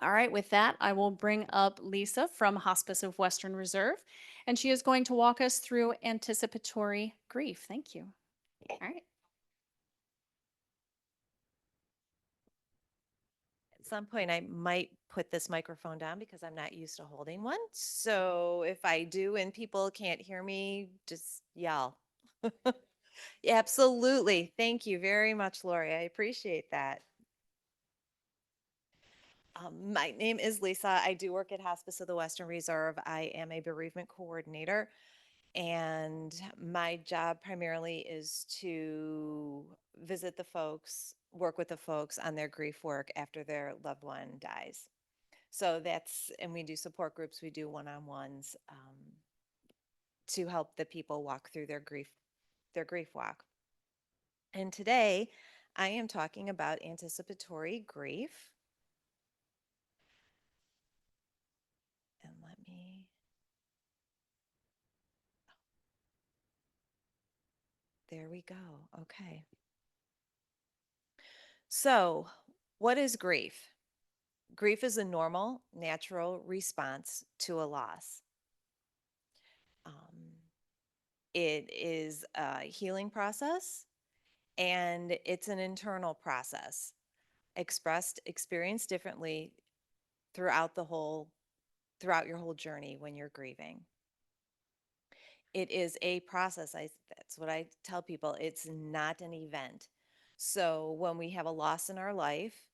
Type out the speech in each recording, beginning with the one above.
All right, with that, I will bring up Lisa from Hospice of Western Reserve, and she is going to walk us through anticipatory grief. Thank you. All right. At some point, I might put this microphone down because I'm not used to holding one. So if I do and people can't hear me, just yell. Absolutely. Thank you very much, Lori. I appreciate that. My name is Lisa. I do work at Hospice of the Western Reserve. I am a bereavement coordinator, and my job primarily is to visit the folks, work with the folks on their grief work after their loved one dies. So that's, and we do support groups, we do one-on-ones to help the people walk through their grief walk. And today I am talking about anticipatory grief. And let me, there we go. Okay. So, what is grief? Grief is a normal, natural response to a loss. Um, it is a healing process and it's an internal process expressed, experienced differently throughout throughout your whole journey when you're grieving. It is a process. That's what I tell people. It's not an event. So when we have a loss in our life,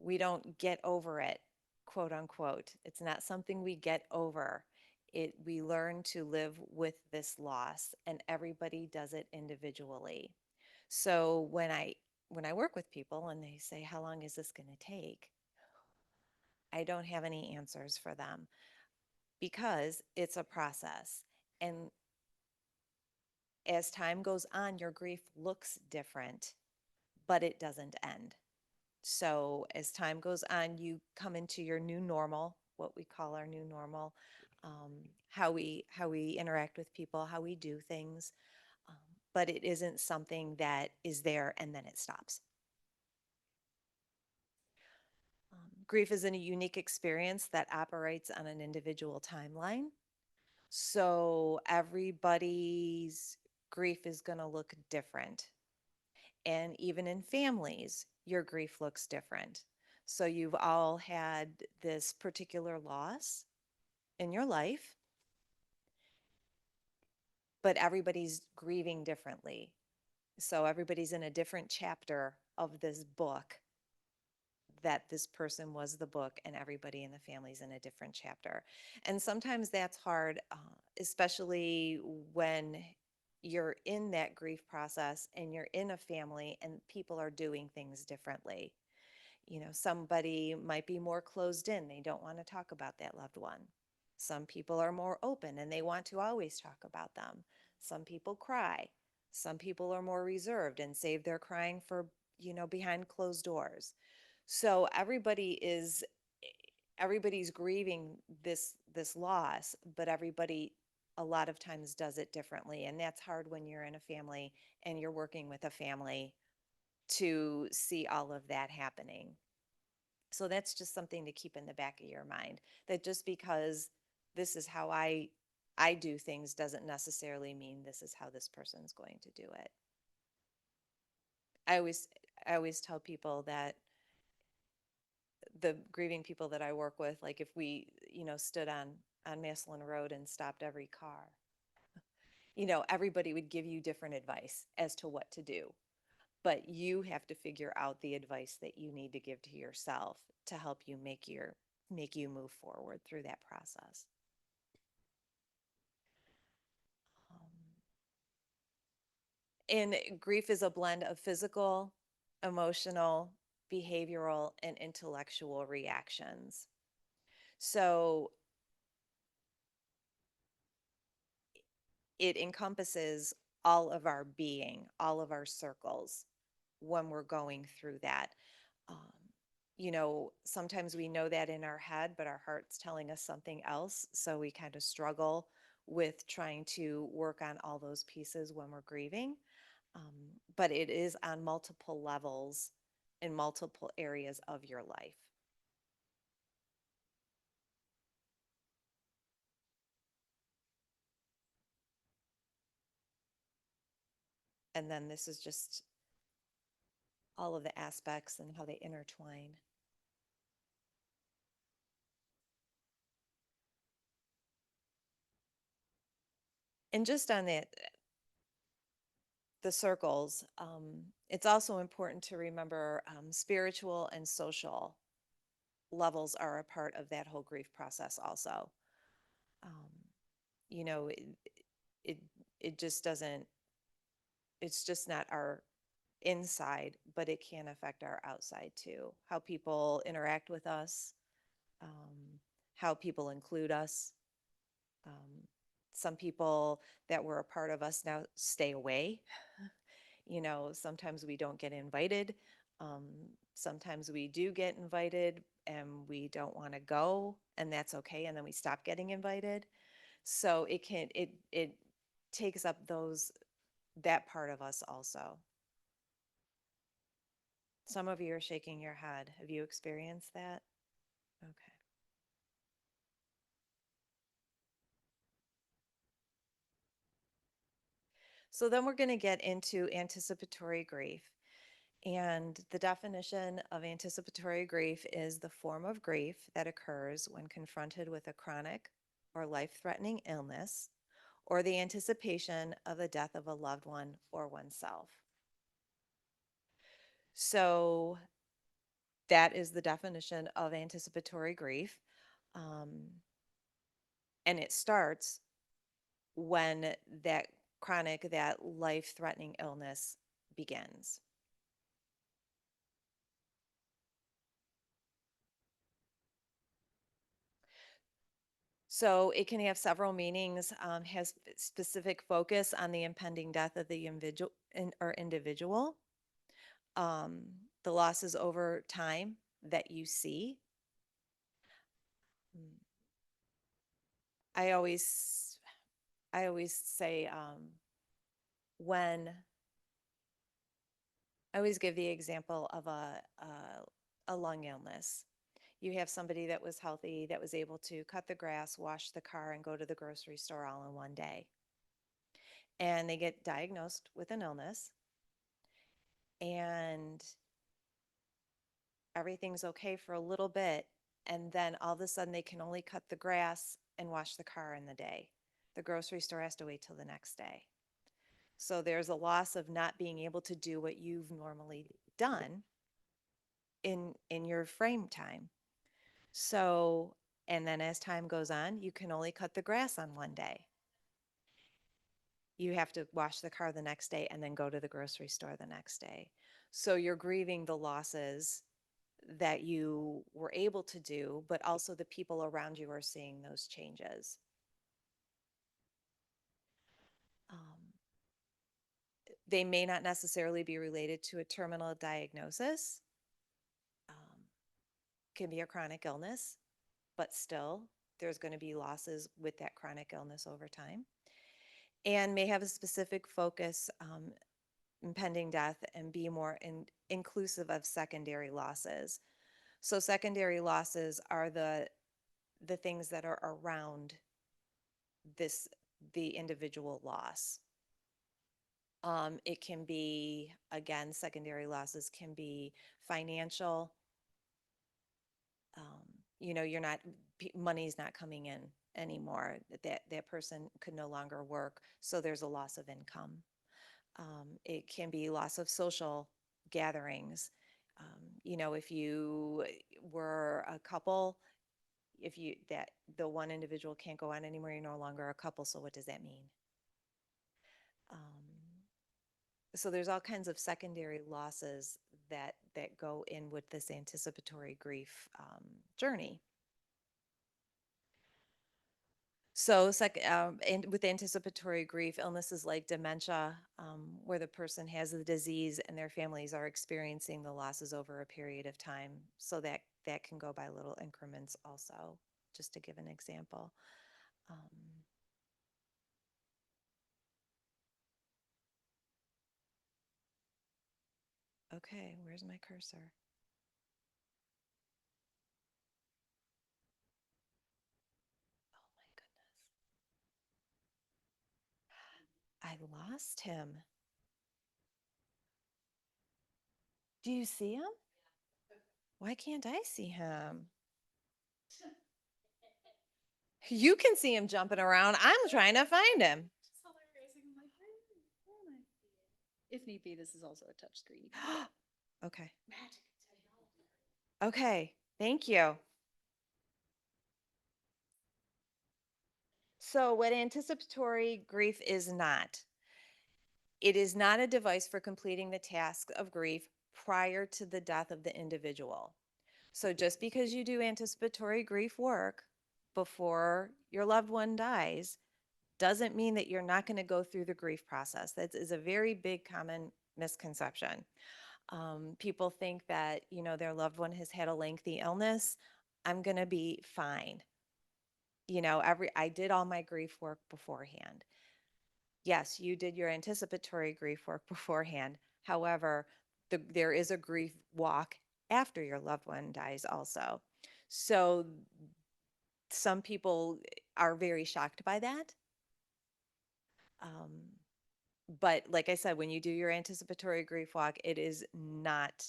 we don't get over it, quote unquote. It's not something we get over. We learn to live with this loss, and everybody does it individually. So when I work with people and they say, "How long is this going to take?" I don't have any answers for them because it's a process. And as time goes on, your grief looks different, but it doesn't end. So as time goes on, you come into your new normal, what we call our new normal, how we interact with people, how we do things. Um, but it isn't something that is there and then it stops. Grief is a unique experience that operates on an individual timeline. So everybody's grief is going to look different. And even in families, your grief looks different. So you've all had this particular loss in your life, but everybody's grieving differently. So everybody's in a different chapter of this book, that this person was the book, and everybody in the family's in a different chapter. And sometimes that's hard, especially when you're in that grief process and you're in a family and people are doing things differently. You know, somebody might be more closed in, they don't want to talk about that loved one. Some people are more open and they want to always talk about them. Some people cry. Some people are more reserved and save their crying for, behind closed doors. So everybody's grieving this loss, but everybody a lot of times does it differently, and that's hard when you're in a family and you're working with a family to see all of that happening. So that's just something to keep in the back of your mind, that just because this is how I do things doesn't necessarily mean this is how this person's going to do it. I always I always tell people that the grieving people that I work with, like if we, stood on Maslin Road and stopped every car, everybody would give you different advice as to what to do. But you have to figure out the advice that you need to give to yourself to help you make you move forward through that process. Um, and grief is a blend of physical, emotional, behavioral, and intellectual reactions. So it encompasses all of our being, all of our circles when we're going through that. Um, sometimes we know that in our head, but our heart's telling us something else. So we kind of struggle with trying to work on all those pieces when we're grieving. But it is on multiple levels in multiple areas of your life. And then this is just all of the aspects and how they intertwine. And just on the circles, it's also important to remember spiritual and social levels are a part of that whole grief process also. Um, you know, it, it just doesn't, it's just not our inside, but it can affect our outside too. How people interact with us, how people include us. Um, some people that were a part of us now stay away. You know, sometimes we don't get invited. Um, Sometimes we do get invited and we don't want to go, and that's okay. And then we stop getting invited. So it takes up that part of us also. Some of you are shaking your head. Have you experienced that? Okay. So then we're going to get into anticipatory grief. And the definition of anticipatory grief is the form of grief that occurs when confronted with a chronic or life-threatening illness or the anticipation of the death of a loved one or oneself. So that is the definition of anticipatory grief. Um, and it starts when that life-threatening illness begins. So it can have several meanings, has specific focus on the impending death of the individual, um, the losses over time that you see. Mm. I always, I always say when I always give the example of a lung illness. You have somebody that was healthy, that was able to cut the grass, wash the car, and go to the grocery store all in one day. And they get diagnosed with an illness, and everything's okay for a little bit. And then all of a sudden, they can only cut the grass and wash the car in the day. The grocery store has to wait till the next day. So there's a loss of not being able to do what you've normally done in your frame time. So, and then as time goes on, you can only cut the grass on one day. You have to wash the car the next day and then go to the grocery store the next day. So you're grieving the losses that you were able to do, but also the people around you are seeing those changes. Um, they may not necessarily be related to a terminal diagnosis, um, can be a chronic illness, but still there's going to be losses with that chronic illness over time, and may have a specific focus, impending death, and be more inclusive of secondary losses. So secondary losses are the things that are around this the individual loss. It can be, again, secondary losses can be financial. You know, money's not coming in anymore. That person could no longer work, so there's a loss of income. It can be loss of social gatherings. You know, if you were a couple, if you that the one individual can't go on anymore, you're no longer a couple. So what does that mean? Um, so there's all kinds of secondary losses that go in with this anticipatory grief journey. So and with anticipatory grief, illnesses like dementia, where the person has the disease and their families are experiencing the losses over a period of time. So that can go by little increments also, just to give an example. Um, okay, where's my cursor? Oh my goodness. I lost him. Do you see him? Why can't I see him? You can see him jumping around. I'm trying to find him. It's hilarious. I'm like, where am I? If need be, this is also a touch screen. Okay. Magic technology. Okay. Thank you. So, what anticipatory grief is not, it is not a device for completing the task of grief prior to the death of the individual. So, just because you do anticipatory grief work before your loved one dies doesn't mean that you're not going to go through the grief process. That is a very big common misconception. People think that, their loved one has had a lengthy illness. I'm going to be fine. I did all my grief work beforehand. Yes, you did your anticipatory grief work beforehand. However, there is a grief walk after your loved one dies also. So some people are very shocked by that. Um, but like I said, when you do your anticipatory grief walk, it is not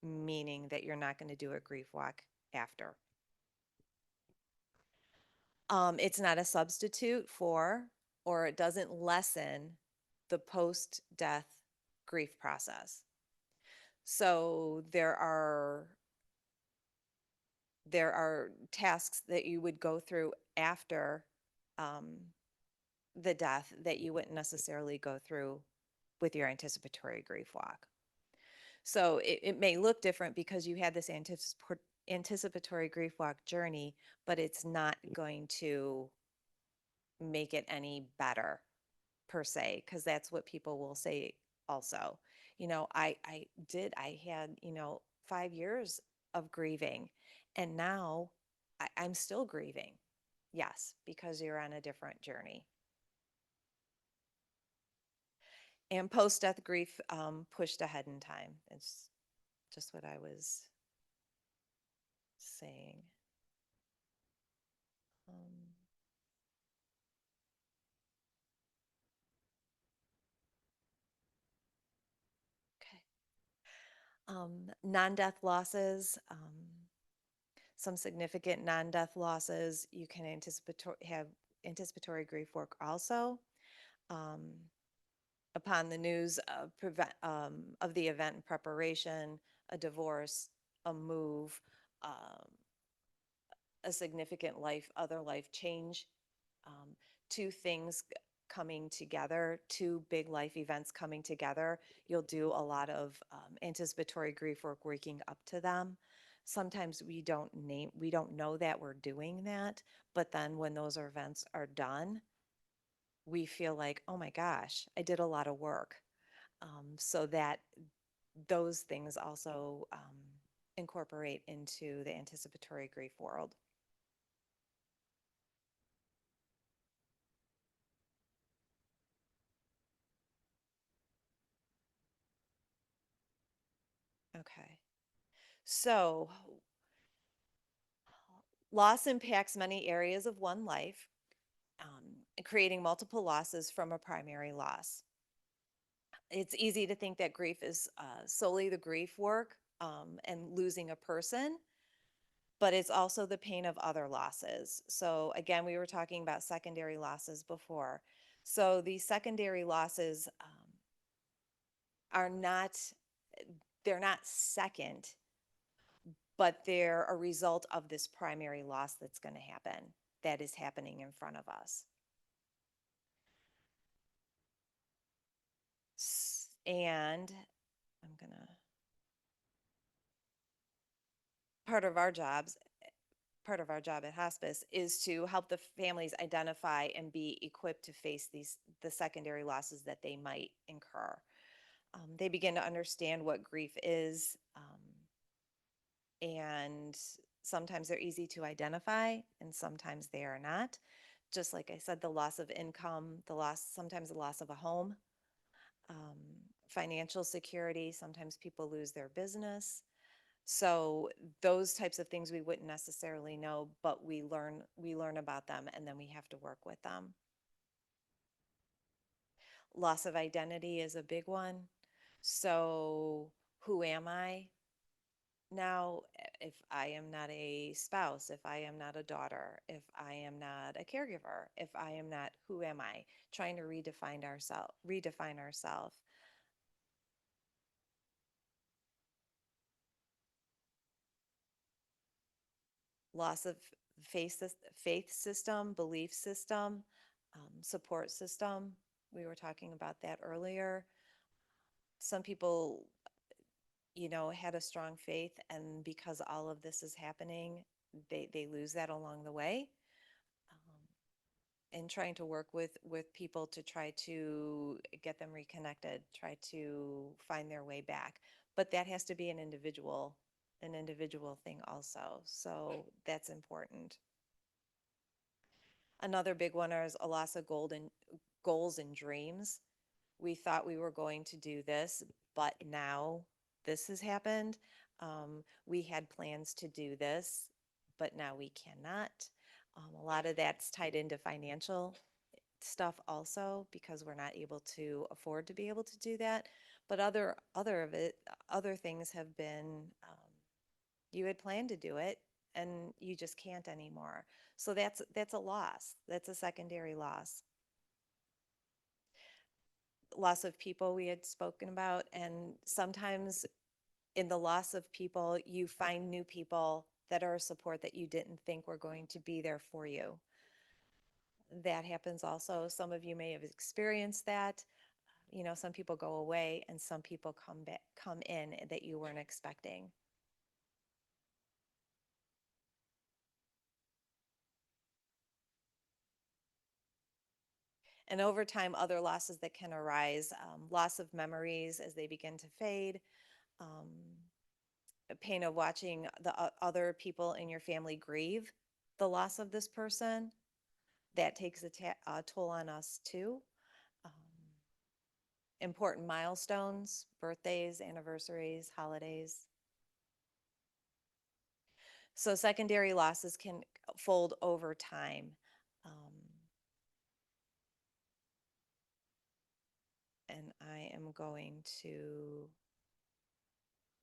meaning that you're not going to do a grief walk after. It's not a substitute for, or it doesn't lessen the post-death grief process. So there are tasks that you would go through after um, the death that you wouldn't necessarily go through with your anticipatory grief walk. So it may look different because you had this anticipatory grief walk journey, but it's not going to make it any better per se, because that's what people will say also. I had, 5 years of grieving, and now I'm still grieving. Yes, because you're on a different journey. And post-death grief pushed ahead in time. It's just what I was saying. Um, okay. Non-death losses. Some significant non-death losses. You can have anticipatory grief work also. Um, Upon the news of the event and preparation, a divorce, a move, um, a significant other life change, um, two things coming together, two big life events coming together, you'll do a lot of anticipatory grief work working up to them. Sometimes we don't know that we're doing that, but then when those events are done, we feel like, oh my gosh, I did a lot of work. So that those things also incorporate into the anticipatory grief world. Okay. So loss impacts many areas of one life, creating multiple losses from a primary loss. It's easy to think that grief is solely the grief work and losing a person, but it's also the pain of other losses. So again, we were talking about secondary losses before. So these secondary losses are not, they're not second, but they're a result of this primary loss that's going to happen, that is happening in front of us. And I'm going to, part of our jobs, part of our job at hospice is to help the families identify and be equipped to face the secondary losses that they might incur. They begin to understand what grief is, and sometimes they're easy to identify and sometimes they are not. Just like I said, the loss of income, sometimes the loss of a home, um, financial security, sometimes people lose their business. So those types of things we wouldn't necessarily know, but we learn about them and then we have to work with them. Loss of identity is a big one. So Who am I now if I am not a spouse, if I am not a daughter, if I am not a caregiver, if I am not, who am I? Trying to redefine ourselves. Loss of faith system, belief system, support system. We were talking about that earlier. Some people, had a strong faith, and because all of this is happening, they lose that along the way. And trying to work with people to try to get them reconnected, try to find their way back. But that has to be an individual thing also. So that's important. Another big one is a loss of goals and dreams. We thought we were going to do this, but now this has happened. We had plans to do this, but now we cannot. A lot of that's tied into financial stuff also, because we're not able to afford to be able to do that. But other things have been, you had planned to do it and you just can't anymore. So that's a loss. That's a secondary loss. Loss of people we had spoken about, and sometimes in the loss of people, you find new people that are a support that you didn't think were going to be there for you. That happens also. Some of you may have experienced that. Some people go away and some people come in that you weren't expecting. And over time, other losses that can arise, loss of memories as they begin to fade, um, pain of watching the other people in your family grieve the loss of this person. That takes a toll on us too. Um, Important milestones, birthdays, anniversaries, holidays. So secondary losses can fold over time. And I am going to,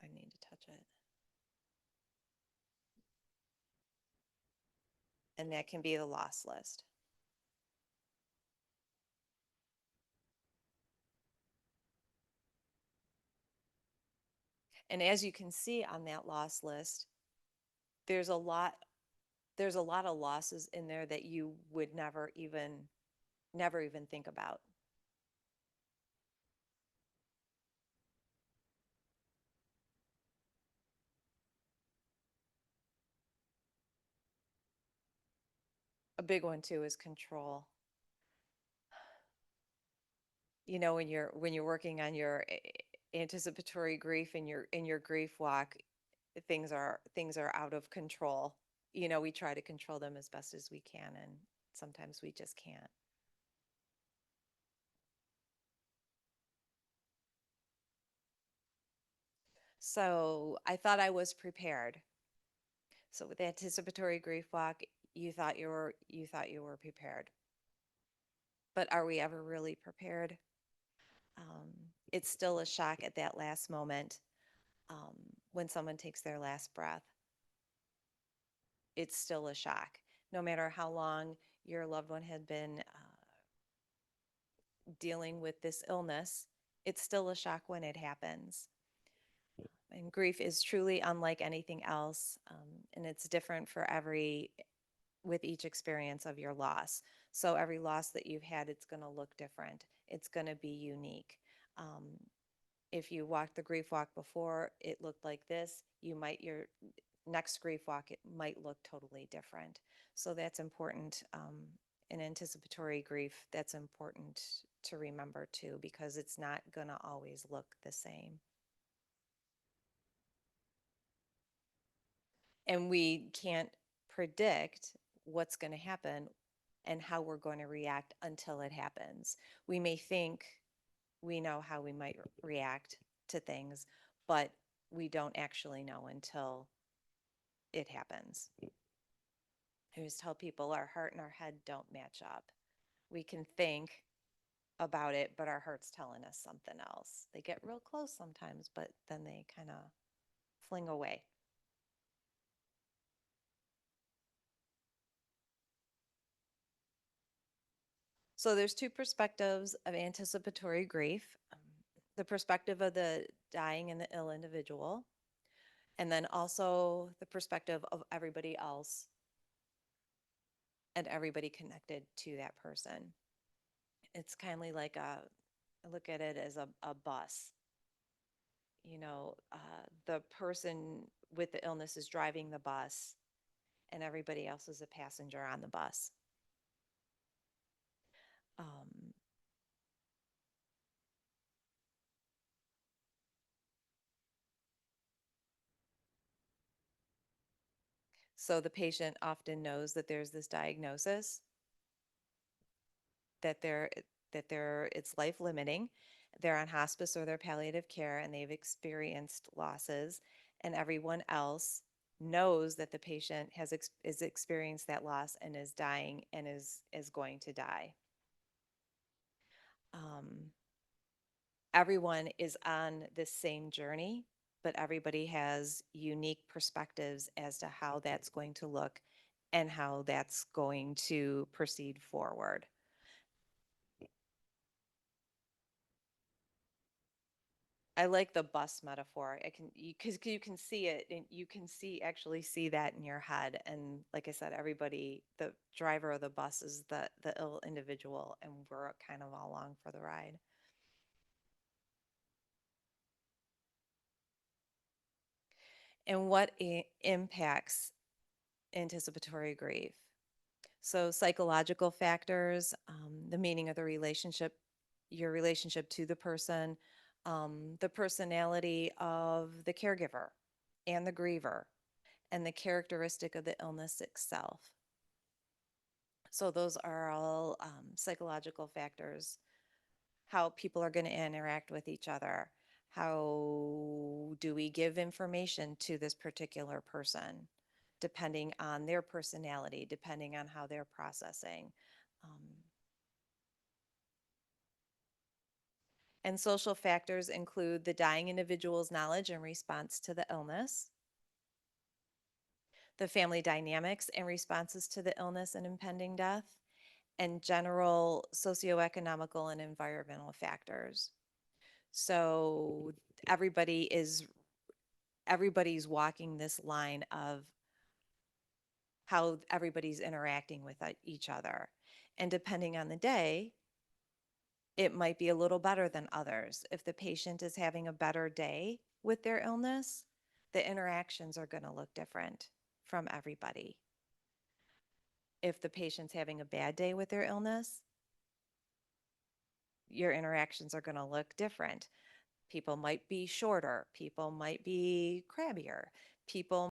I need to touch it. And that can be the loss list. And as you can see on that loss list, there's a lot of losses in there that you would never even think about. A big one too is control. When you're working on your anticipatory grief and your grief walk, things are out of control. We try to control them as best as we can, and sometimes we just can't. So I thought I was prepared. So with anticipatory grief walk, you thought you were prepared. But are we ever really prepared? It's still a shock at that last moment, um, when someone takes their last breath. It's still a shock. No matter how long your loved one had been dealing with this illness, it's still a shock when it happens. And grief is truly unlike anything else, and it's different with each experience of your loss. So every loss that you've had, it's going to look different. It's going to be unique. Um, if you walked the grief walk before, it looked like this. Your next grief walk, it might look totally different. So that's important. In anticipatory grief, that's important to remember too, because it's not going to always look the same. And we can't predict what's going to happen and how we're going to react until it happens. We may think we know how we might react to things, but we don't actually know until it happens. I always tell people our heart and our head don't match up. We can think, about it, but our heart's telling us something else. They get real close sometimes, but then they kind of fling away. So there's two perspectives of anticipatory grief. The perspective of the dying and the ill individual, and then also the perspective of everybody else and everybody connected to that person. It's kind of like I look at it as a bus. The person with the illness is driving the bus, and everybody else is a passenger on the bus. Um, so the patient often knows that there's this diagnosis, that it's life limiting. They're on hospice or they're palliative care, and they've experienced losses, and everyone else knows that the patient is experienced that loss and is dying and is going to die. Um, Everyone is on this same journey, but everybody has unique perspectives as to how that's going to look and how that's going to proceed forward. I like the bus metaphor. I can because you can see it and you can actually see that in your head. And like I said, everybody, the driver of the bus is the ill individual, and we're kind of all along for the ride. And what impacts anticipatory grief? So psychological factors, the meaning of the relationship, your relationship to the person, the personality of the caregiver and the griever, and the characteristic of the illness itself. So those are all psychological factors, how people are going to interact with each other. How do we give information to this particular person, depending on their personality, depending on how they're processing. Um, and social factors include the dying individual's knowledge and response to the illness, the family dynamics and responses to the illness and impending death, and general socioeconomical and environmental factors. So everybody is everybody's walking this line of how everybody's interacting with each other. And depending on the day, it might be a little better than others. If the patient is having a better day with their illness, the interactions are going to look different from everybody. If the patient's having a bad day with their illness, your interactions are going to look different. People might be shorter, people might be crabbier, people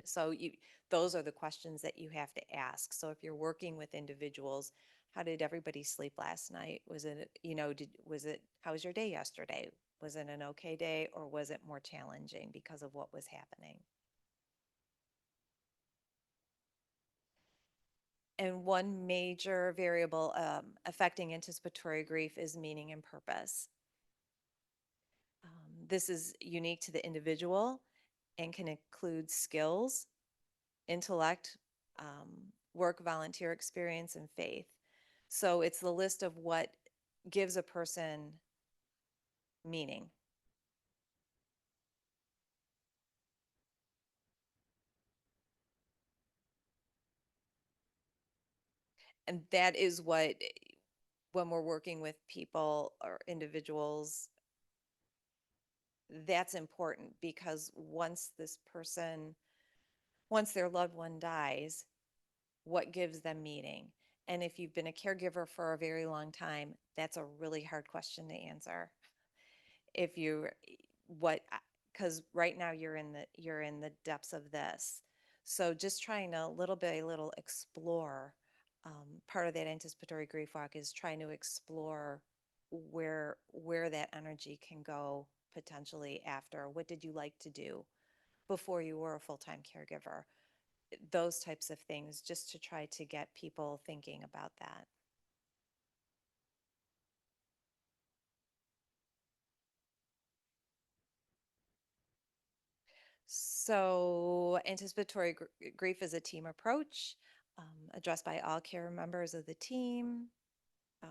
so those are the questions that you have to ask. So if you're working with individuals, how did everybody sleep last night? Was it, how was your day yesterday? Was it an okay day, or was it more challenging because of what was happening? And one major variable affecting anticipatory grief is meaning and purpose. This is unique to the individual and can include skills, intellect, work, volunteer experience, and faith. So it's the list of what gives a person meaning. And that is what, when we're working with people or individuals, that's important because once their loved one dies, what gives them meaning? And if you've been a caregiver for a very long time, that's a really hard question to answer. If you what Because right now you're in the depths of this, so just trying to little by little explore. Part of that anticipatory grief walk is trying to explore where that energy can go potentially after. What did you like to do before you were a full-time caregiver? Those types of things, just to try to get people thinking about that. So, anticipatory grief is a team approach, addressed by all care members of the team, um,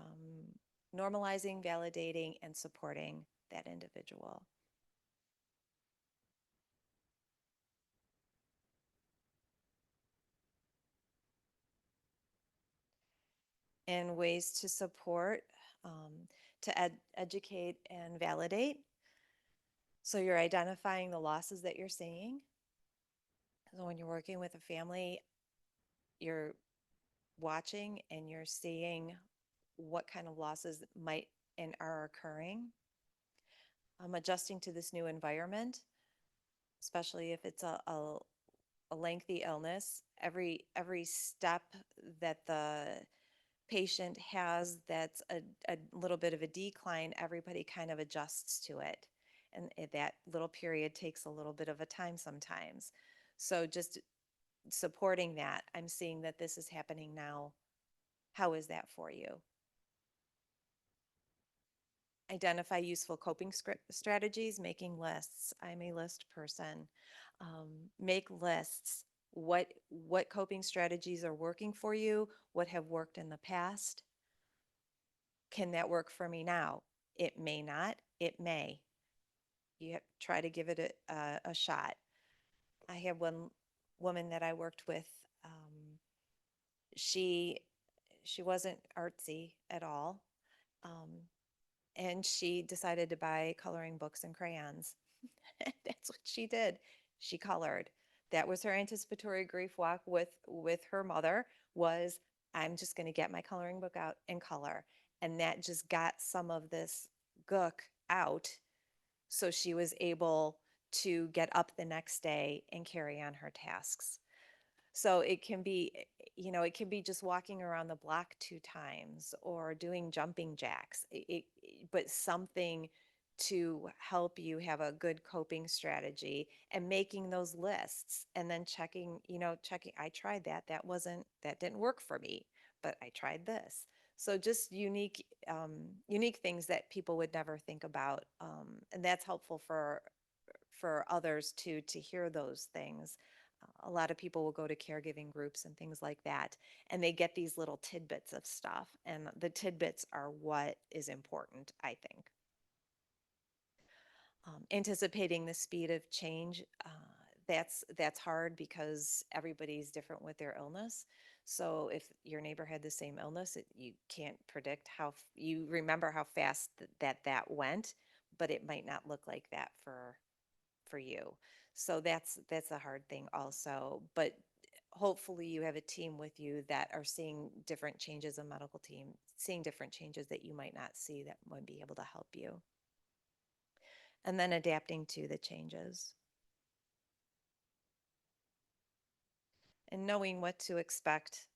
normalizing, validating, and supporting that individual. And ways to support, to educate and validate. So, you're identifying the losses that you're seeing. So, when you're working with a family, you're watching and you're seeing what kind of losses might and are occurring. Adjusting to this new environment, especially if it's a lengthy illness. Every step that the patient has that's a little bit of a decline, everybody kind of adjusts to it. And that little period takes a little bit of a time sometimes. So just supporting that, I'm seeing that this is happening now. How is that for you? Identify useful coping strategies, making lists. I'm a list person. Make lists. What coping strategies are working for you? What have worked in the past? Can that work for me now? It may not. It may. You have, try to give it a shot. I have one woman that I worked with. She she wasn't artsy at all. Um, and she decided to buy coloring books and crayons. That's what she did. She colored. That was her anticipatory grief walk with her mother, was I'm just going to get my coloring book out and color. And that just got some of this gook out, so she was able to get up the next day and carry on her tasks. So it can be, it can be just walking around the block 2 times or doing jumping jacks, but something to help you have a good coping strategy, and making those lists and then checking, I tried that. That didn't work for me, but I tried this. So just unique things that people would never think about. And that's helpful for others to hear those things. A lot of people will go to caregiving groups and things like that, and they get these little tidbits of stuff, and the tidbits are what is important, I think. Anticipating the speed of change, that's hard because everybody's different with their illness. So if your neighbor had the same illness, you can't predict you remember how fast that went, but it might not look like that for you. So that's a hard thing also. But hopefully you have a team with you that are seeing different changes, a medical team seeing different changes that you might not see, that might be able to help you. And then adapting to the changes and knowing what to expect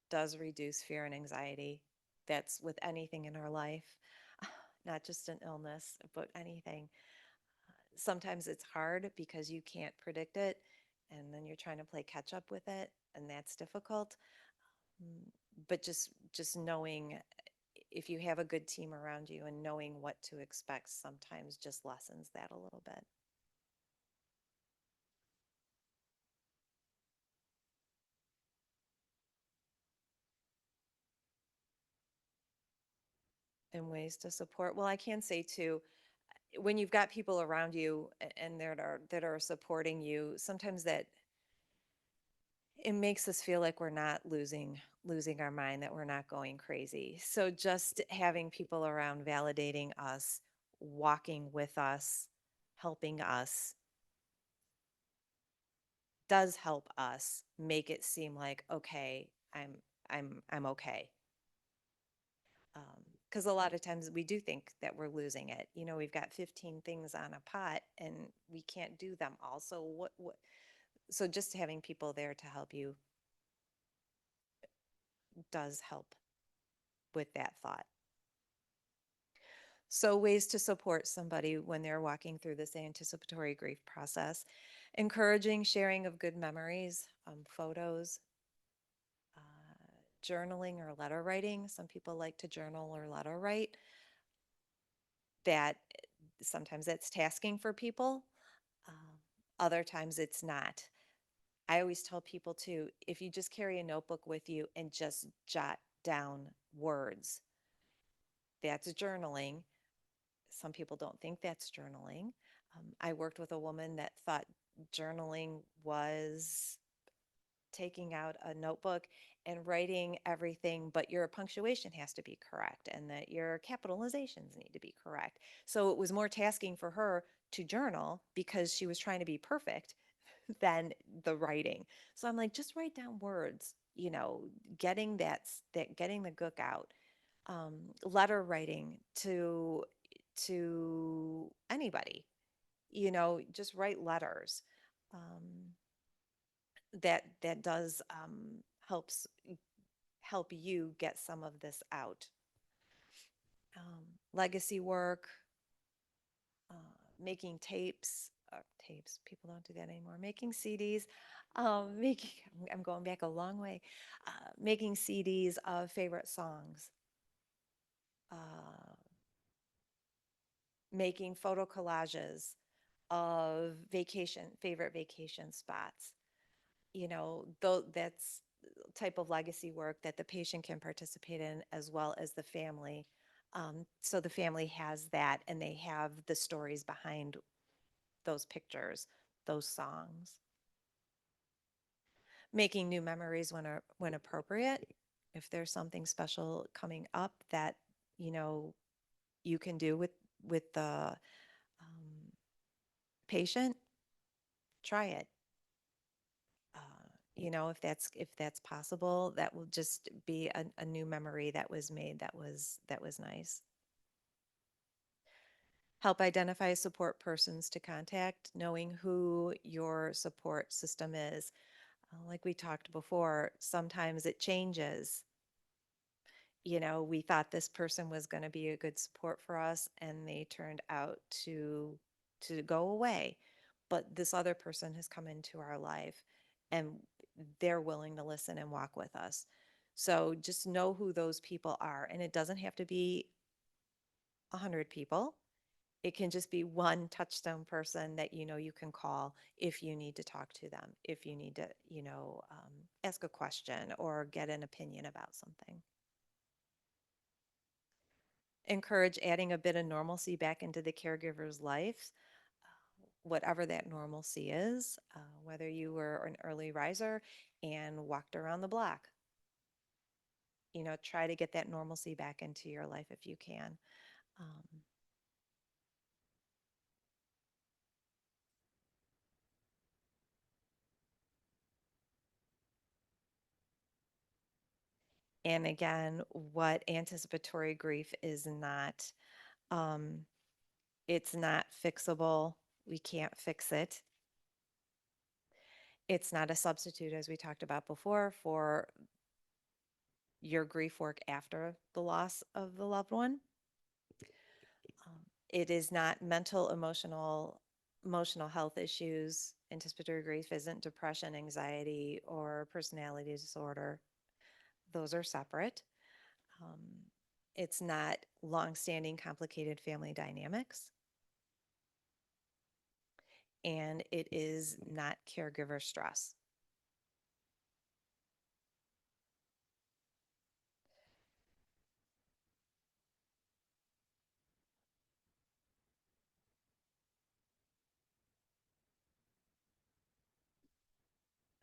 does reduce fear and anxiety. That's with anything in our life, not just an illness, but anything. Sometimes it's hard because you can't predict it, and then you're trying to play catch up with it, and that's difficult. Mm, but just knowing, if you have a good team around you and knowing what to expect, sometimes just lessens that a little bit. And ways to support. Well, I can say too, when you've got people around you and that are supporting you, sometimes that it makes us feel like we're not losing our mind, that we're not going crazy. So just having people around validating us, walking with us, helping us does help us make it seem like, okay, I'm okay. Because a lot of times we do think that we're losing it. You know, we've got 15 things on a pot and we can't do them all. So so just having people there to help you does help with that thought. So ways to support somebody when they're walking through this anticipatory grief process: encouraging sharing of good memories, photos, journaling or letter writing. Some people like to journal or letter write. That sometimes that's tasking for people. Other times it's not. I always tell people too, if you just carry a notebook with you and just jot down words, that's journaling. Some people don't think that's journaling. I worked with a woman that thought journaling was taking out a notebook and writing everything, but your punctuation has to be correct and that your capitalizations need to be correct. So it was more tasking for her to journal because she was trying to be perfect than the writing. So I'm like, just write down words, getting getting the gook out. Letter writing to anybody, just write letters. Um, that does helps help you get some of this out. Legacy work, uh, making tapes. People don't do that anymore. Making CDs, making. I'm going back a long way. Making CDs of favorite songs. Uh, Making photo collages of favorite vacation spots. Though that's type of legacy work that the patient can participate in as well as the family. So the family has that and they have the stories behind those pictures, those songs. Making new memories when appropriate. If there's something special coming up that you know you can do with the patient, try it. If that's possible, that will just be a new memory that was made that was nice. Help identify support persons to contact, knowing who your support system is. Like we talked before, sometimes it changes. We thought this person was going to be a good support for us and they turned out to go away. But this other person has come into our life and they're willing to listen and walk with us. So just know who those people are. And it doesn't have to be 100 people. It can just be one touchstone person that you can call if you need to talk to them, if you need to, ask a question or get an opinion about something. Encourage adding a bit of normalcy back into the caregiver's life, whatever that normalcy is, whether you were an early riser and walked around the block. Try to get that normalcy back into your life if you can. Um, and again, what anticipatory grief is not, um, it's not fixable. We can't fix it. It's not a substitute, as we talked about before, for your grief work after the loss of the loved one. It is not emotional health issues. Anticipatory grief isn't depression, anxiety, or personality disorder. Those are separate. Um, it's not long-standing complicated family dynamics. And it is not caregiver stress.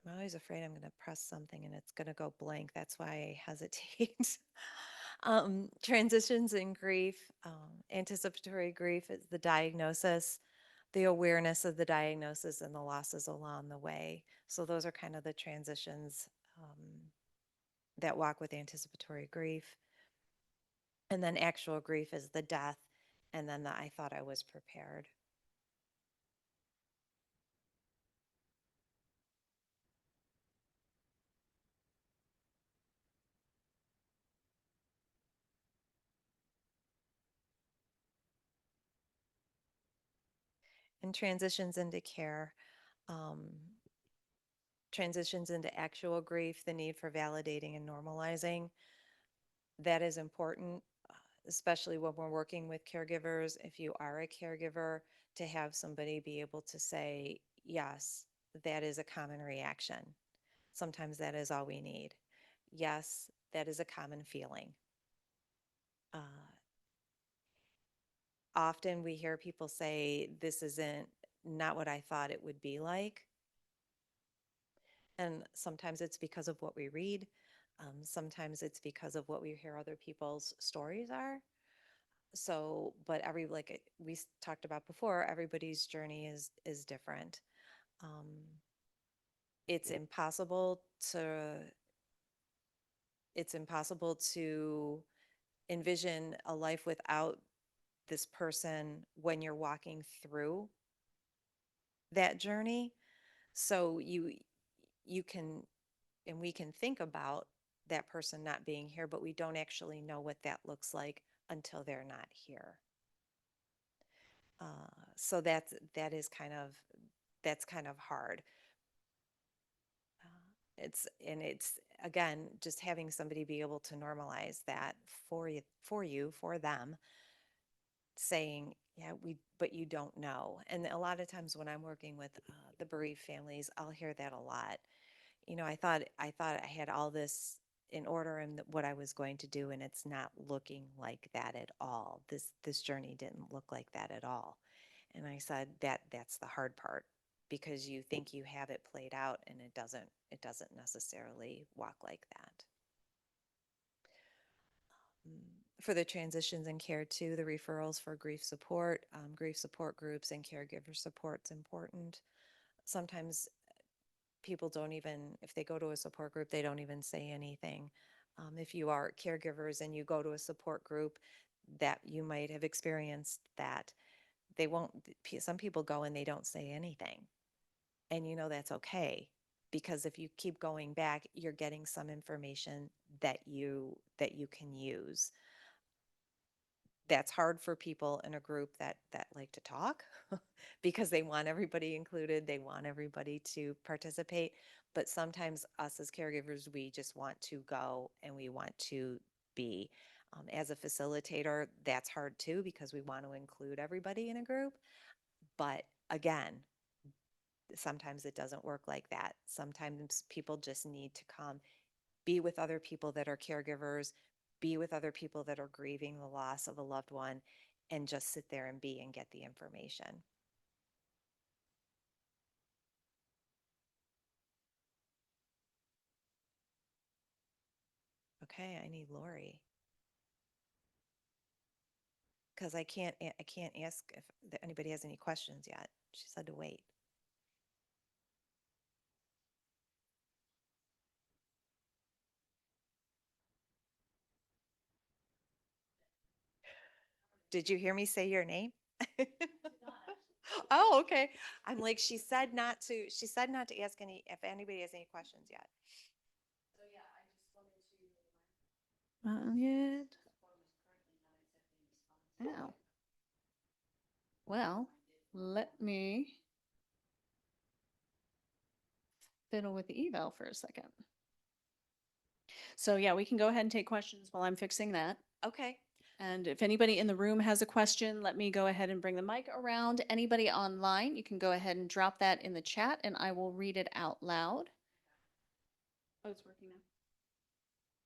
I'm always afraid I'm going to press something and it's going to go blank. That's why I hesitate. Transitions in grief, anticipatory grief is the diagnosis, the awareness of the diagnosis, and the losses along the way. So those are kind of the transitions that walk with anticipatory grief. And then actual grief is the death, and then the I thought I was prepared. And transitions into care, um, transitions into actual grief, the need for validating and normalizing. That is important, especially when we're working with caregivers. If you are a caregiver, to have somebody be able to say, yes, that is a common reaction. Sometimes that is all we need. Yes, that is a common feeling. Uh, Often we hear people say, this isn't not what I thought it would be like. And sometimes it's because of what we read. Sometimes it's because of what we hear other people's stories are. So, but we talked about before, everybody's journey is different. Um, it's impossible to it's impossible to envision a life without this person when you're walking through that journey. So you can and we can think about that person not being here, but we don't actually know what that looks like until they're not here. So that's kind of hard. It's again just having somebody be able to normalize that for them, saying, yeah, but you don't know. And a lot of times when I'm working with the bereaved families, I'll hear that a lot. I thought I had all this in order and what I was going to do, and it's not looking like that at all. This journey didn't look like that at all. And I said that's the hard part, because you think you have it played out and it doesn't necessarily walk like that. For the transitions in care too, the referrals for grief support groups and caregiver support's important. Sometimes people don't even, if they go to a support group, they don't even say anything. If you are caregivers and you go to a support group, that you might have experienced that they won't, some people go and they don't say anything. And that's okay, because if you keep going back, you're getting some information that you can use. That's hard for people in a group that like to talk because they want everybody included, they want everybody to participate. But sometimes us as caregivers, we just want to go and we want to be. As a facilitator, that's hard too, because we want to include everybody in a group. But again, sometimes it doesn't work like that. Sometimes people just need to come, be with other people that are caregivers, be with other people that are grieving the loss of a loved one, and just sit there and be and get the information. Okay, I need Lori, because I can't ask if anybody has any questions yet. She said to wait. Did you hear me say your name? Oh, okay. I'm like, she said not to ask if anybody has any questions yet. Yet. Oh. Well, let me fiddle with the eval for a second. So yeah, we can go ahead and take questions while I'm fixing that. Okay. And if anybody in the room has a question, let me go ahead and bring the mic around. Anybody online, you can go ahead and drop that in the chat and I will read it out loud. Oh, it's working now.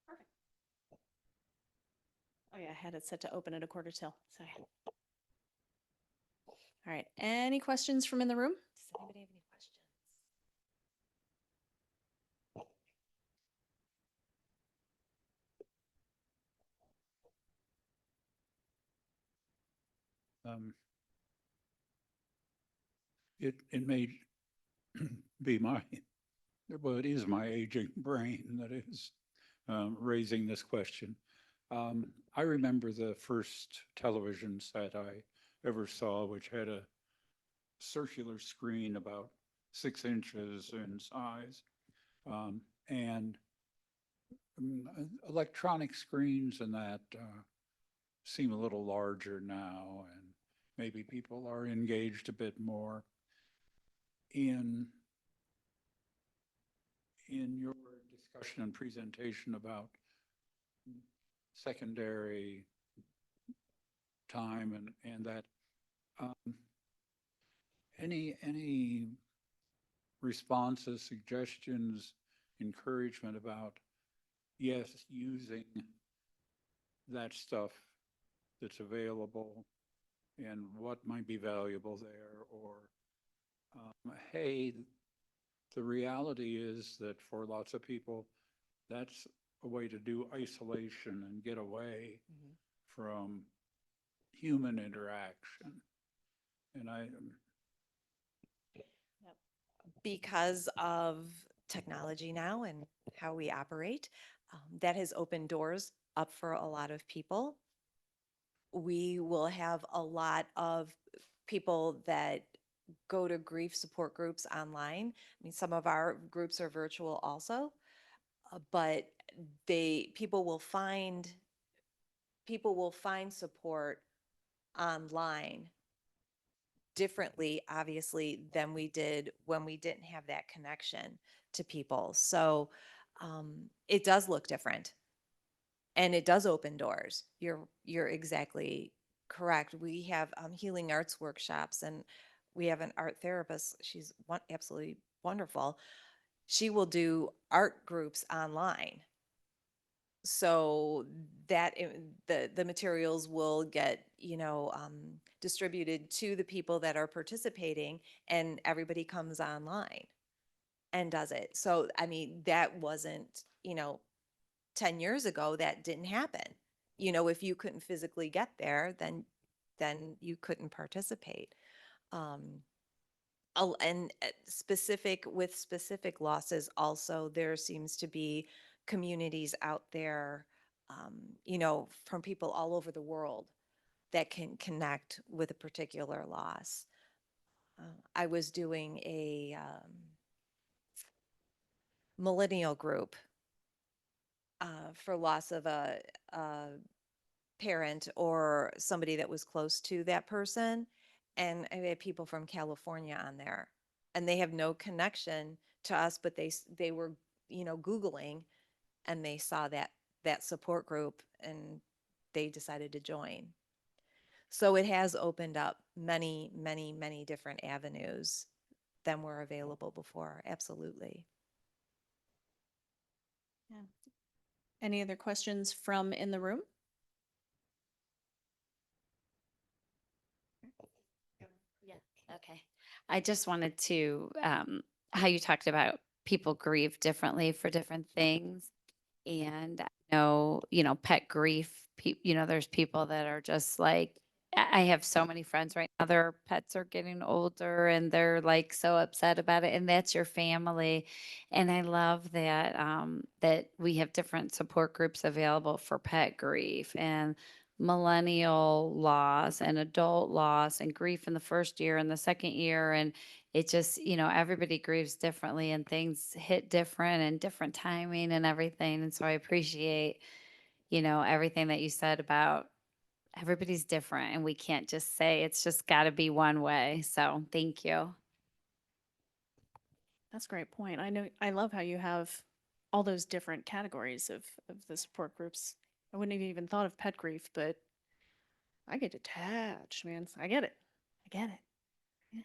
Perfect. Oh yeah, I had it set to open at 1/4 till. So yeah. All right. Any questions from in the room? Does anybody have any questions? Um, it may be my, well, it is my aging brain that is raising this question. I remember the first television set I ever saw, which had a circular screen about 6 inches in size. And electronic screens and that seem a little larger now, and maybe people are engaged a bit more in your discussion and presentation about secondary time and that. Um, any responses, suggestions, encouragement about, yes, using that stuff that's available and what might be valuable there, or hey, the reality is that for lots of people, that's a way to do isolation and get away from human interaction. And Because of technology now and how we operate, that has opened doors up for a lot of people. We will have a lot of people that go to grief support groups online. I mean, some of our groups are virtual also, but people will find support online differently, obviously, than we did when we didn't have that connection to people. So it does look different, and it does open doors. You're exactly correct. We have healing arts workshops, and we have an art therapist. She's absolutely wonderful. She will do art groups online, so that the materials will get distributed to the people that are participating, and everybody comes online and does it. So I mean, that wasn't 10 years ago, that didn't happen. If you couldn't physically get there, then you couldn't participate. um and with specific losses also, there seems to be communities out there, from people all over the world that can connect with a particular loss. I was doing a millennial group for loss of a parent or somebody that was close to that person. And I had people from California on there, and they have no connection to us, but they were, Googling, and they saw that support group, and they decided to join. So it has opened up many, many, many different avenues than were available before. Absolutely. Yeah. Any other questions from in the room? Yeah, okay. I just wanted to, how you talked about people grieve differently for different things. And I know, pet grief, there's people that are just like, I have so many friends right now, their pets are getting older and they're like so upset about it. And that's your family. And I love that, that we have different support groups available for pet grief and millennial loss and adult loss and grief in the first year and the second year. And it just, everybody grieves differently and things hit different and different timing and everything. And so I appreciate, everything that you said about everybody's different and we can't just say it's just got to be one way. So thank you. That's a great point. I love how you have all those different categories of the support groups. I wouldn't have even thought of pet grief, but I get attached, man. I get it. I get it. Yeah.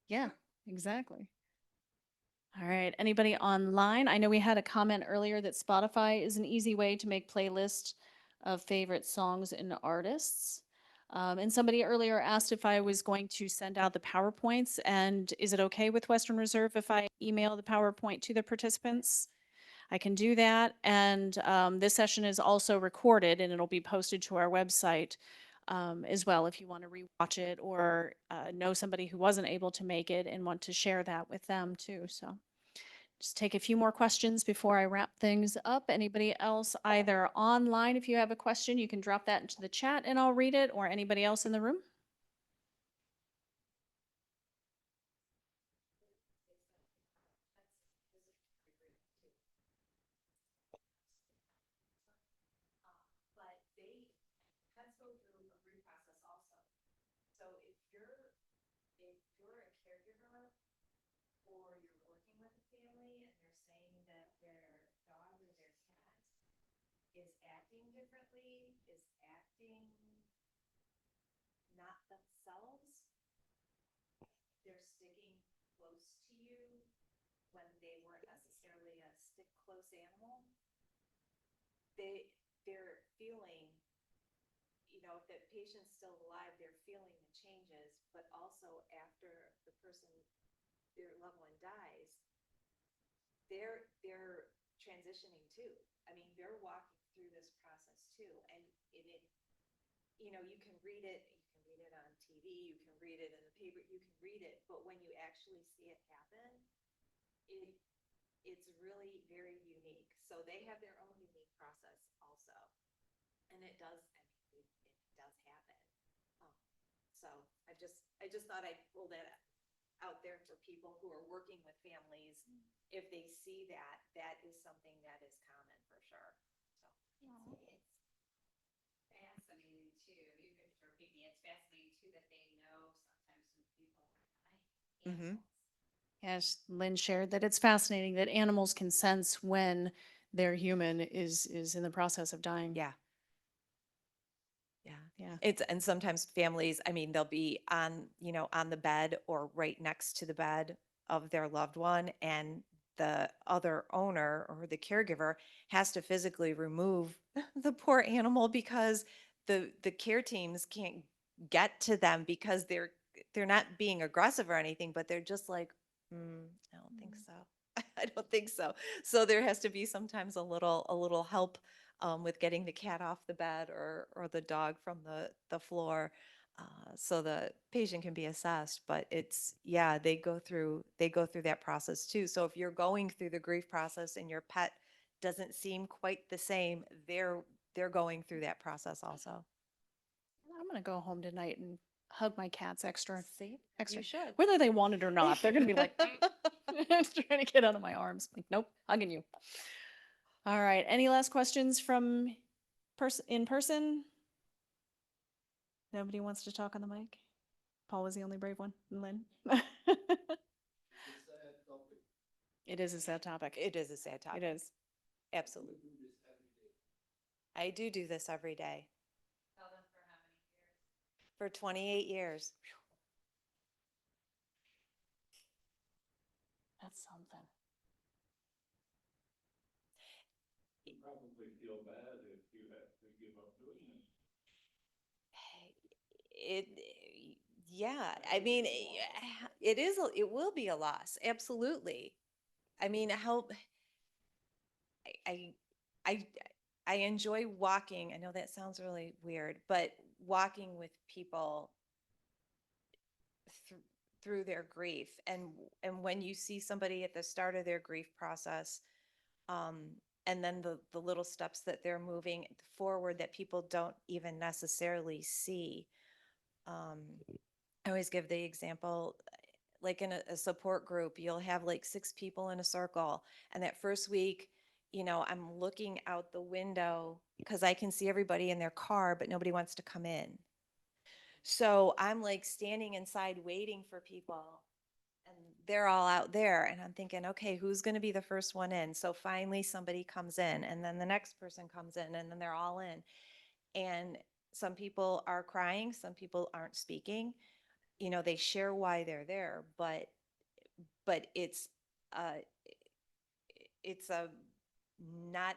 Yeah, exactly. All right. Anybody online? I know we had a comment earlier that Spotify is an easy way to make playlists of favorite songs and artists. And somebody earlier asked if I was going to send out the PowerPoints, and is it okay with Western Reserve if I email the PowerPoint to the participants? I can do that. And this session is also recorded and it'll be posted to our website. as well, if you want to rewatch it or know somebody who wasn't able to make it and want to share that with them too. So just take a few more questions before I wrap things up. Anybody else either online, if you have a question, you can drop that into the chat and I'll read it, or anybody else in the room? But pets go through a grief process also. So if you're a caregiver or you're working with a family and they're saying that their dog or their cat is acting differently, is acting not themselves, they're sticking close to you when they weren't necessarily a stick close animal, they're feeling, if the patient's still alive, they're feeling the changes, but also after the person, their loved one dies, they're transitioning too. I mean, they're walking through this process too. And you can read it on TV, you can read it in the paper, you can read it, but when you actually see it happen, it's really very unique. So they have their own unique process also. And it does happen. So I just thought I'd pull that out there for people who are working with families. If they see that, that is something that is common for sure. So It's fascinating too. You could repeat me. It's fascinating too that they know sometimes when people die. Mhm. Yes, Lynn shared that it's fascinating that animals can sense when their human is in the process of dying. yeah. Yeah. And sometimes families, I mean, they'll be on the bed or right next to the bed of their loved one, and the other owner or the caregiver has to physically remove the poor animal because the care teams can't get to them because they're not being aggressive or anything, but they're just like, I don't think so. I don't think so. So there has to be sometimes a little help with getting the cat off the bed or the dog from the floor, so the patient can be assessed. But they go through that process too. So if you're going through the grief process and your pet doesn't seem quite the same, they're going through that process also. I'm going to go home tonight and hug my cats extra. See, Extra. you should. Whether they want it or not, they're going to be like, trying to get out of my arms. Like, nope, hugging you. All right. Any last questions from in person? Nobody wants to talk on the mic? Paul was the only brave one. And Lynn? It is a sad topic. It is a sad topic. It is. Absolutely. I do this every day. Tell them for how many years? For 28 years. That's something. You probably feel bad if you have to give up doing it. Yeah, I mean, it will be a loss. Absolutely. I mean, I, I, I enjoy walking. I know that sounds really weird, but walking with people through their grief, and when you see somebody at the start of their grief process, um, and then the little steps that they're moving forward that people don't even necessarily see. I always give the example, like in a support group, you'll have like 6 people in a circle. And that first week, I'm looking out the window because I can see everybody in their car, but nobody wants to come in. So I'm like standing inside waiting for people, and they're all out there. And I'm thinking, okay, who's going to be the first one in? So finally somebody comes in, and then the next person comes in, and then they're all in. And some people are crying, some people aren't speaking. They share why they're there, but it's uh it's a not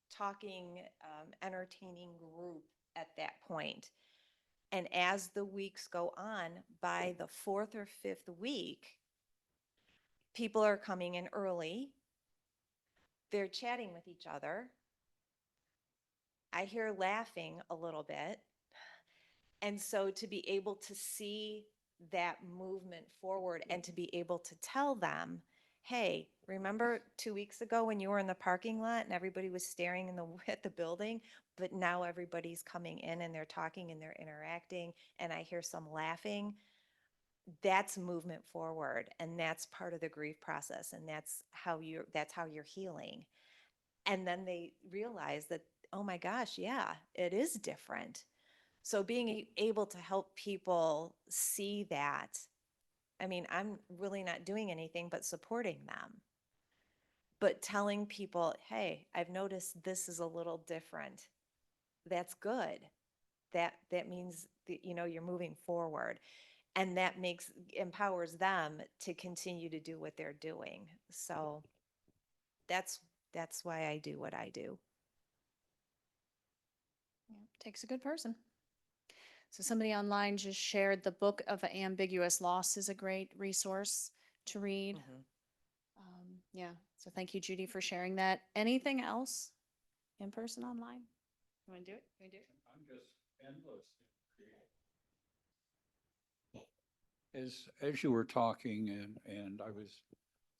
talking, entertaining group at that point. And as the weeks go on, by the 4th or 5th week, people are coming in early. They're chatting with each other. I hear laughing a little bit. And so to be able to see that movement forward and to be able to tell them, hey, remember 2 weeks ago when you were in the parking lot and everybody was staring at the building, but now everybody's coming in and they're talking and they're interacting and I hear some laughing. That's movement forward, and that's part of the grief process, and that's how you're healing. And then they realize that, oh my gosh, yeah, it is different. So being able to help people see that, I mean, I'm really not doing anything but supporting them. But telling people, hey, I've noticed this is a little different. That's good. That means that, you're moving forward. And that empowers them to continue to do what they're doing. So that's that's why I do what I do. Yeah, takes a good person. So somebody online just shared the Book of Ambiguous Loss is a great resource to read. Mhm. Yeah, so thank you, Judy, for sharing that. Anything else in person online? You want to do it? You want to do it? I'm just endless. As you were talking and I was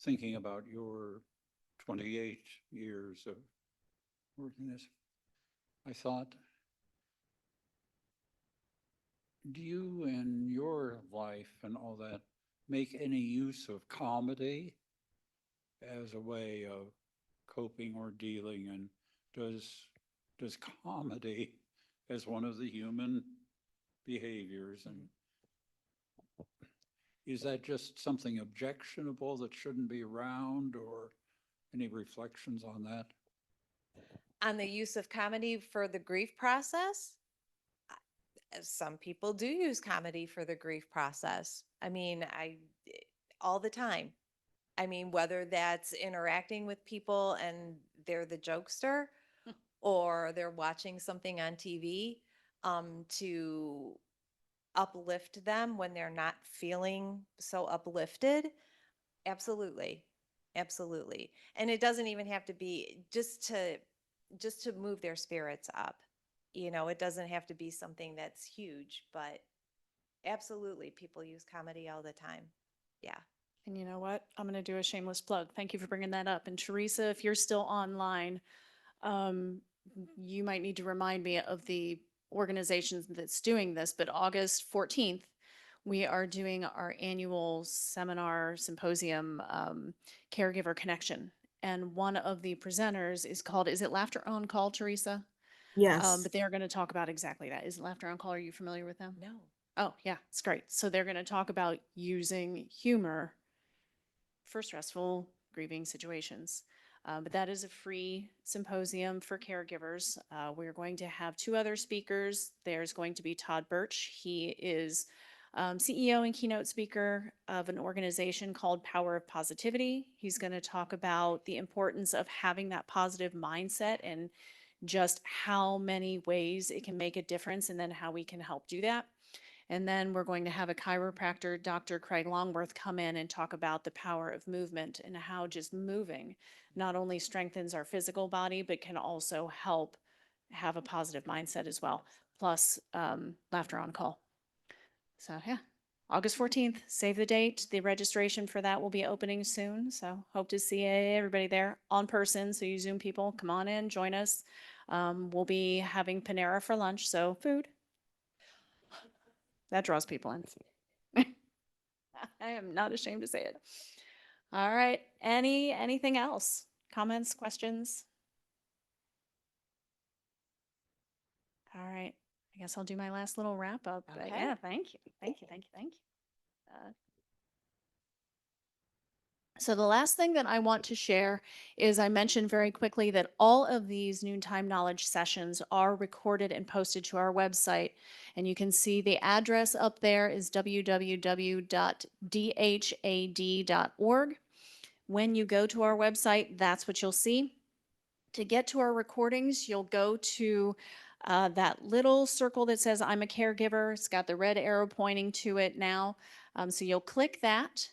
thinking about your 28 years of working this, I thought, do you in your life and all that make any use of comedy as a way of coping or dealing? And does comedy as one of the human behaviors, and is that just something objectionable that shouldn't be around, or any reflections on that? On the use of comedy for the grief process, some people do use comedy for the grief process. I mean, all the time. I mean, whether that's interacting with people and they're the jokester or they're watching something on TV, to uplift them when they're not feeling so uplifted. Absolutely. Absolutely. And it doesn't even have to be just to move their spirits up. It doesn't have to be something that's huge, but absolutely people use comedy all the time. Yeah. And you know what? I'm going to do a shameless plug. Thank you for bringing that up. And Teresa, if you're still online, um, you might need to remind me of the organizations that's doing this, but August 14th, we are doing our annual seminar symposium, Caregiver Connection. And one of the presenters is called, is it Laughter on Call, Teresa? Yes. But they are going to talk about exactly that. Is it Laughter on Call? Are you familiar with them? No. Oh, yeah, it's great. So they're going to talk about using humor for stressful grieving situations. But that is a free symposium for caregivers. We're going to have two other speakers. There's going to be Todd Birch. He is CEO and keynote speaker of an organization called Power of Positivity. He's going to talk about the importance of having that positive mindset and just how many ways it can make a difference and then how we can help do that. And then we're going to have a chiropractor, Dr. Craig Longworth, come in and talk about the power of movement and how just moving not only strengthens our physical body, but can also help have a positive mindset as well. Plus, laughter on call. So, yeah, August 14th, save the date. The registration for that will be opening soon. So, hope to see everybody there on person. So, you Zoom people, come on in, join us. We'll be having Panera for lunch. So, food. That draws people in. I am not ashamed to say it. All right. Anything else? Comments, questions? All right. I guess I'll do my last little wrap up. But Okay. yeah, thank you. Thank you. Thank you. Thank you. So the last thing that I want to share is I mentioned very quickly that all of these Noontime Knowledge sessions are recorded and posted to our website. And you can see the address up there is www.dhad.org. When you go to our website, that's what you'll see. To get to our recordings, you'll go to that little circle that says I'm a caregiver. It's got the red arrow pointing to it now. So you'll click that.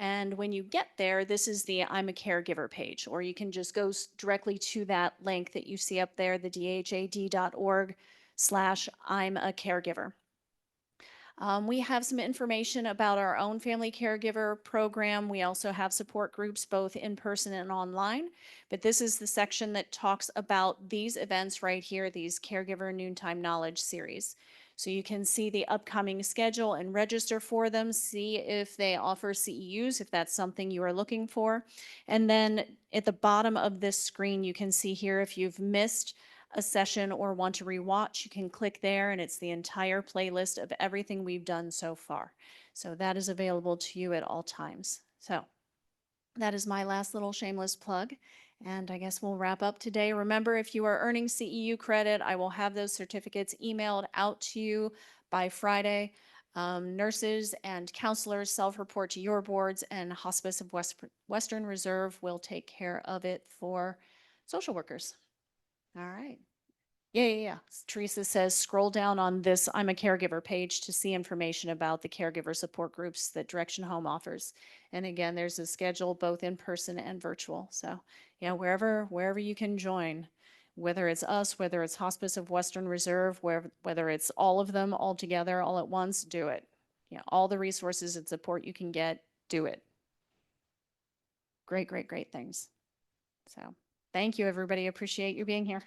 And when you get there, this is the I'm a Caregiver page, or you can just go directly to that link that you see up there, the dhad.org/I'm a Caregiver. We have some information about our own family caregiver program. We also have support groups both in person and online. But this is the section that talks about these events right here, these Caregiver Noontime Knowledge series. So you can see the upcoming schedule and register for them, see if they offer CEUs, if that's something you are looking for. And then at the bottom of this screen, you can see here if you've missed a session or want to rewatch, you can click there and it's the entire playlist of everything we've done so far. So that is available to you at all times. So that is my last little shameless plug. And I guess we'll wrap up today. Remember, if you are earning CEU credit, I will have those certificates emailed out to you by Friday. Nurses and counselors self-report to your boards, and Hospice of Western Reserve will take care of it for social workers. All right. Yeah. Teresa says scroll down on this I'm a Caregiver page to see information about the caregiver support groups that Direction Home offers. And again, there's a schedule both in person and virtual. So yeah, wherever you can join, whether it's us, whether it's Hospice of Western Reserve, whether it's all of them all together, all at once, do it. Yeah, all the resources and support you can get, do it. Great things. So thank you, everybody. Appreciate you being here.